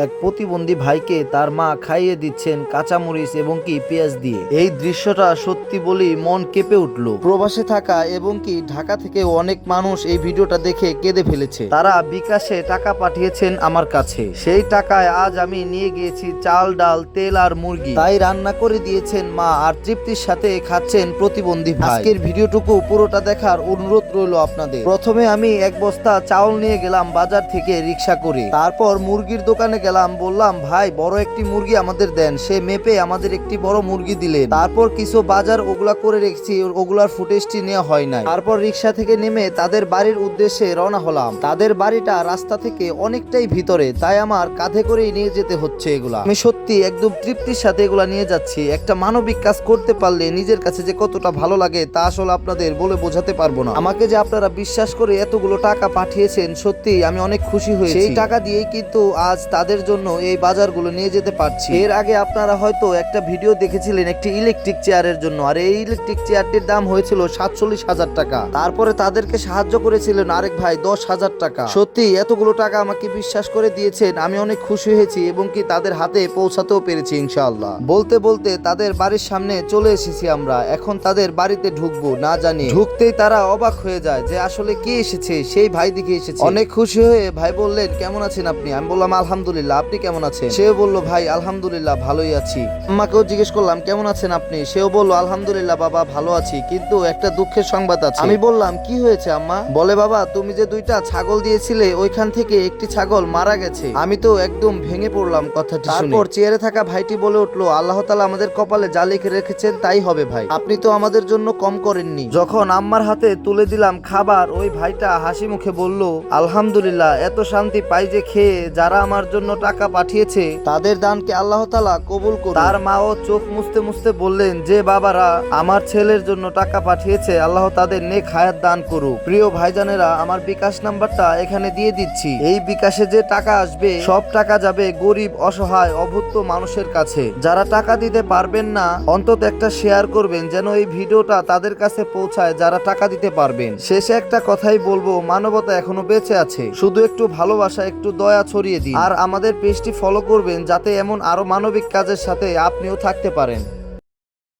এক প্রতিবন্ধী ভাইকে তার মা খাইয়ে দিচ্ছেন কাঁচামরিচ এবং কি পেঁয়াজ দিয়ে। এই দৃশ্যটা সত্যি বলি মন কেঁপে উঠল। প্রবাসে থাকা এবং কি ঢাকা থেকে অনেক মানুষ এই ভিডিওটা দেখে কেঁদে ফেলেছে। তারা বিকাশে টাকা পাঠিয়েছেন আমার কাছে। সেই টাকায় আজ আমি নিয়ে গিয়েছি চাল, ডাল, তেল আর মুরগি। তাই রান্না করে দিয়েছেন মা, আর তৃপ্তির সাথে খাচ্ছেন প্রতিবন্ধী ভাই। আজকের ভিডিওটুকু পুরোটা দেখার অনুরোধ রইল আপনাদের। প্রথমে আমি এক বস্তা চাউল নিয়ে গেলাম বাজার থেকে রিক্সা করে। তারপর মুরগির দোকানে গেলাম, বললাম ভাই বড় একটি মুরগি আমাদের দেন। সে মেপে আমাদের একটি বড় মুরগি দিলেন। তারপর কিছু বাজার ওগুলা করে রেখেছি, ওগুলার ফুটেজটি নেওয়া হয় নাই। তারপর রিক্সা থেকে নেমে তাদের বাড়ির উদ্দেশ্যে রওনা হলাম। তাদের বাড়িটা রাস্তা থেকে অনেকটাই ভিতরে, তাই আমার কাঁধে করেই নিয়ে যেতে হচ্ছে এগুলা। আমি সত্যি একদম তৃপ্তির সাথে এগুলা নিয়ে যাচ্ছি। একটা মানবিক কাজ করতে পারলে নিজের কাছে যে কতটা ভালো লাগে তা আসলে আপনাদের বলে বোঝাতে পারবো না। আমাকে যে আপনারা বিশ্বাস করে এতগুলো টাকা পাঠিয়েছেন, সত্যি আমি অনেক খুশি হয়েছি। সেই টাকা দিয়েই কিন্তু আজ তাদের জন্য এই বাজারগুলো নিয়ে যেতে পারছি। এর আগে আপনারা হয়তো একটা ভিডিও দেখেছিলেন একটি ইলেকট্রিক চেয়ারের জন্য, আর এই ইলেকট্রিক চেয়ারটির দাম হয়েছিল 47,000 টাকা। তারপরে তাদেরকে সাহায্য করেছিলেন আরেক ভাই 10,000 টাকা। সত্যি এতগুলো টাকা আমাকে বিশ্বাস করে দিয়েছেন, আমি অনেক খুশি হয়েছি এবং কি তাদের হাতে পৌঁছাতেও পেরেছি ইনশাআল্লাহ। বলতে বলতে তাদের বাড়ির সামনে চলে এসেছি আমরা। এখন তাদের বাড়িতে ঢুকবো না জানি, ঢুকতেই তারা অবাক হয়ে যায় যে আসলে কে এসেছে। সেই ভাই দিকে এসেছে। অনেক খুশি হয়ে ভাই বললেন কেমন আছেন আপনি? আমি বললাম আলহামদুলিল্লাহ, আপনি কেমন আছেন? সেও বলল ভাই আলহামদুলিল্লাহ ভালোই আছি। আম্মাকেও জিজ্ঞেস করলাম কেমন আছেন আপনি? সেও বলল আলহামদুলিল্লাহ বাবা ভালো আছি, কিন্তু একটা দুঃখের সংবাদ আছে। আমি বললাম কি হয়েছে আম্মা? বলে বাবা তুমি যে 2টা ছাগল দিয়েছিলে ওইখান থেকে একটি ছাগল মারা গেছে। আমি তো একদম ভেঙে পড়লাম কথাটি শুনে। তারপর চেয়ারে থাকা ভাইটি বলে উঠলো আল্লাহ তাআলা আমাদের কপালে যা লিখে রেখেছেন তাই হবে ভাই, আপনি তো আমাদের জন্য কম করেননি। যখন আম্মার হাতে তুলে দিলাম খাবার, ওই ভাইটা হাসি মুখে বলল আলহামদুলিল্লাহ, এত শান্তি পাই যে খেয়ে। যারা আমার জন্য টাকা পাঠিয়েছে তাদের দানকে আল্লাহ তাআলা কবুল করুন। তার মাও চোখ মুছতে মুছতে বললেন যে বাবারা আমার ছেলের জন্য টাকা পাঠিয়েছে, আল্লাহ তাদের নেক হায়াত দান করুক। প্রিয় ভাইজানেরা, আমার বিকাশ নাম্বারটা এখানে দিয়ে দিচ্ছি। এই বিকাশে যে টাকা আসবে সব টাকা যাবে গরিব, অসহায়, অভুক্ত মানুষের কাছে। যারা টাকা দিতে পারবেন না অন্তত একটা শেয়ার করবেন যেন এই ভিডিওটা তাদের কাছে পৌঁছায় যারা টাকা দিতে পারবেন। শেষে একটা কথাই বলবো, মানবতা এখনো বেঁচে আছে। শুধু একটু ভালোবাসা, একটু দয়া ছড়িয়ে দিন। আর আমাদের পেজটি ফলো করবেন যাতে এমন আরো মানবিক কাজের সাথে আপনিও থাকতে পারেন।